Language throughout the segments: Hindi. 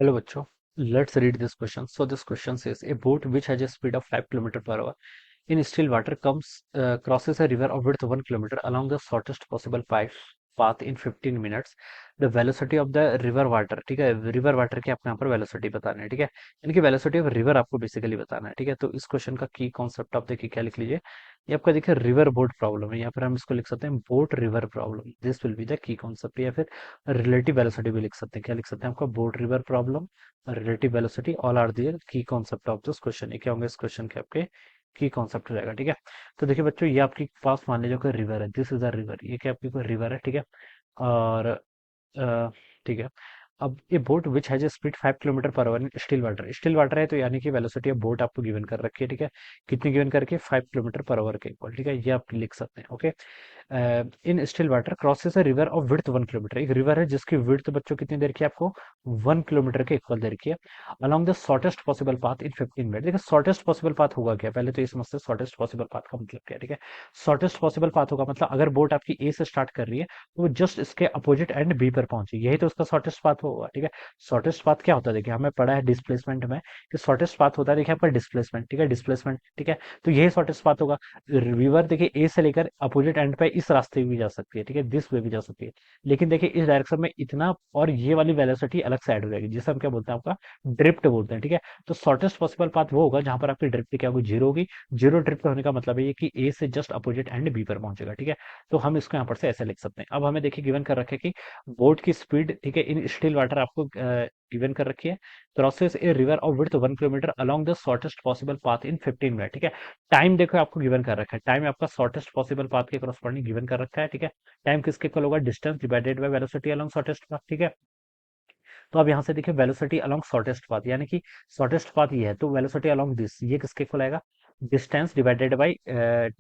Hello बच्चों, let's read this question. So this question says a boat which has a speed of 5 km per hour in still water crosses a river of width 1 kilometer along the shortest possible path in 15 minutes. The velocity of the river water, ठीक है, रिवर वाटर की आपको यहाँ पर वेलोसिटी बताना है, ठीक है, यानी कि वेलोसिटी ऑफ रिवर आपको बेसिकली बताना है, ठीक है। तो इस क्वेश्चन का की कॉन्सेप्ट आप देखिए क्या लिख लीजिए, ये आपका देखिए रिवर बोट प्रॉब्लम है, यहाँ पर हम इसको लिख सकते हैं boat river problem, this will be the key concept, या फिर रिलेटिव वेलोसिटी भी लिख सकते हैं, क्या लिख सकते हैं आपका boat river problem, relative velocity, all are there की कॉन्सेप्ट ऑफ दिस क्वेश्चन। ये क्या होंगे इस क्वेश्चन के आपके की कॉन्सेप्ट हो जाएगा, ठीक है। तो देखिए बच्चों, ये आपके पास मान लीजिए कोई रिवर है, दिस इज अ रिवर, ये क्या आपकी कोई रिवर है, ठीक है। और ठीक है। अब ये boat which has a speed 5 kilometre per hour in still water है, तो यानी कि वेलोसिटी ऑफ बोट आपको गिवन कर रखी है, ठीक है। कितनी गिवन करके 5 किलोमीटर पर आवर के इक्वल, ठीक है, ये आप लिख सकते हैं, okay. In still water crosses a river of width 1 kilometre, एक रिवर है जिसकी विड्थ बच्चों कितनी देर की है आपको 1 किलोमीटर के इक्वल देर की है, along the shortest possible path in 15 minute. देखिए शॉर्टेस्ट पॉसिबल पाथ होगा क्या, पहले तो ये समझते हैं शॉर्टेस्ट पॉसिबल पाथ का मतलब क्या है, ठीक है। शॉर्टेस्ट पॉसिबल पाथ होगा मतलब अगर बोट आपकी ए से स्टार्ट कर रही है तो वो जस्ट इसके अपोजिट एंड बी पर पहुंची, यही तो उसका शॉर्टेस्ट पाथ होगा, ठीक है। शॉर्टेस्ट पाथ क्या होता है, देखिए हमें पढ़ा है डिस्प्लेसमेंट में कि शॉर्टेस्ट पाथ होता है, देखिए आपका डिस्प्लेसमेंट, ठीक है, डिस्प्लेसमेंट, ठीक है। तो यही शॉर्टेस्ट पाथ होगा। रिवर देखिए ए से लेकर अपोजिट एंड पे इस रास्ते भी जा सकती है, ठीक है, दिस वे भी जा सकती है, लेकिन देखिए इस डायरेक्शन में इतना, और ये वाली वेलोसिटी अलग से ऐड हो जाएगी, जिसे हम क्या बोलते हैं आपका ड्रिफ्ट बोलते हैं, ठीक है। तो शॉर्टेस्ट पॉसिबल पाथ वो होगा जहां पर आपकी ड्रिफ्ट क्या होगी, जीरो होगी। जीरो ड्रिफ्ट होने का मतलब है ये कि ए से जस्ट अपोजिट एंड बी पर पहुंचेगा, ठीक है। तो हम इसको यहाँ पर से ऐसे लिख सकते हैं। अब हमें देखिए गिवन कर रखे कि बोट की स्पीड, ठीक है, इन स्टिल वाटर आपको गिवन कर रखी है, crosses a river of width 1 kilometre along the shortest possible path in 15 minute, ठीक है। टाइम देखो आपको गिवन कर रखा है, टाइम आपका शॉर्टेस्ट पॉसिबल पाथ के करस्पॉन्डिंग गिवन कर रखा है, ठीक है। टाइम किसके इक्वल होगा, distance divided by velocity along shortest path, ठीक है। तो अब यहाँ से देखिए वेलोसिटी अलॉन्ग शॉर्टेस्ट पाथ, यानी कि शॉर्टेस्ट पाथ ये है, तो वेलोसिटी अलॉन्ग दिस ये किसके इक्वल आएगा, डिस्टेंस डिवाइडेड बाय,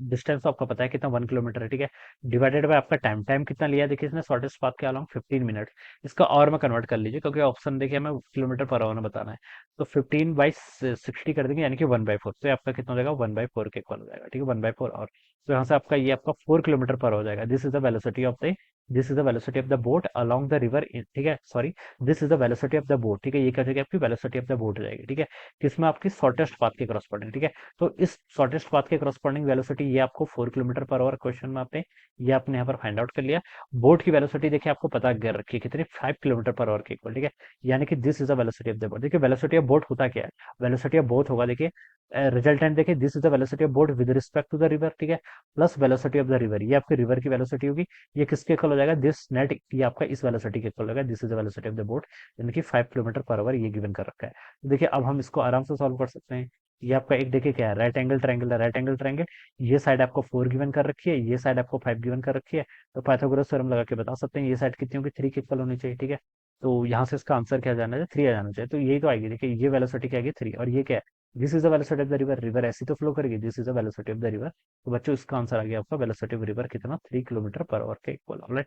डिस्टेंस तो आपका पता है कितना 1 किलोमीटर है, ठीक है, डिवाइडेड बाय आपका टाइम, टाइम कितना लिया है देखिए इसने शॉर्टेस्ट पाथ के अलॉन्ग 15 मिनट। इसका और में कन्वर्ट कर लीजिए क्योंकि ऑप्शन देखिए हमें किलोमीटर पर आवर में बताना है, तो 15/60 कर देंगे यानी कि 1/4, तो ये आपका कितना हो जाएगा 1/4 के इक्वल हो जाएगा, ठीक है, 1/4। और तो यहाँ से आपका ये आपका 4 किलोमीटर पर हो जाएगा, this is the velocity of the, this is the velocity of the boat along the river, ठीक है, sorry, this is the velocity of the boat, ठीक है, ये क्या हो जाएगी आपकी वेलोसिटी ऑफ द बोट हो जाएगी, ठीक है, किसमें आपकी शॉर्टेस्ट पाथ के करस्पॉन्डिंग, ठीक है। तो इस शॉर्टेस्ट पाथ के करस्पॉन्डिंग वेलोसिटी ये आपको 4 किलोमीटर पर आवर क्वेश्चन में आपने, ये आपने यहाँ पर फाइंड आउट कर लिया। बोट की वेलोसिटी देखिए आपको पता कर रखी है कितनी, 5 किलोमीटर पर आवर के इक्वल, ठीक है, यानी कि this is the velocity of the boat. देखिए वेलोसिटी ऑफ बोट होता क्या है, वेलोसिटी ऑफ बोट होगा देखिए, रिजल्टेंट देखिए, this is the velocity of boat with respect to the river, ठीक है, plus velocity of the river, ये आपकी रिवर की वेलोसिटी होगी, ये किसके इक्वल हो जाएगा, दिस नेट, ये आपका इस वेलोसिटी के इक्वल होगा, this is the velocity of the boat, यानी कि 5 किलोमीटर पर आवर ये गिवन कर रखा है। तो देखिए अब हम इसको आराम से सॉल्व कर सकते हैं। ये आपका एक देखिए क्या है, राइट एंगल ट्रायंगल है, राइट एंगल ट्रायंगल, ये साइड आपको 4 गिवन कर रखी है, ये साइड आपको 5 गिवन कर रखी है, तो पाइथागोरस थ्योरम लगा के बता सकते हैं ये साइड कितनी होगी, 3 के इक्वल होनी चाहिए, ठीक है। तो यहाँ से इसका आंसर क्या जाना चाहिए, 3 आ जाना चाहिए, तो यही तो आएगी, देखिए ये वेलोसिटी क्या आएगी 3, और ये क्या है, this is the velocity of the river, river ऐसी तो फ्लो करेगी, this is the velocity of the river. तो बच्चों इसका आंसर आ गया आपका वेलोसिटी ऑफ रिवर कितना, 3 किलोमीटर पर आवर के equal, alright,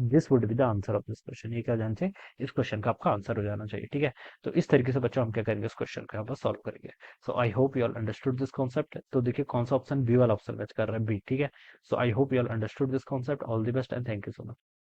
this would be the answer of this question, ये क्या जाना चाहिए, इस क्वेश्चन का आपका आंसर हो जाना चाहिए, ठीक है। तो इस तरीके से बच्चों हम क्या करेंगे, इस क्वेश्चन को यहाँ पर सॉल्व करेंगे। So I hope you all understood this concept. तो देखिए कौन सा ऑप्शन, बी वाला ऑप्शन मैच कर रहा है, बी, ठीक है। So I hope you all understood this concept, all the best and thank you so much.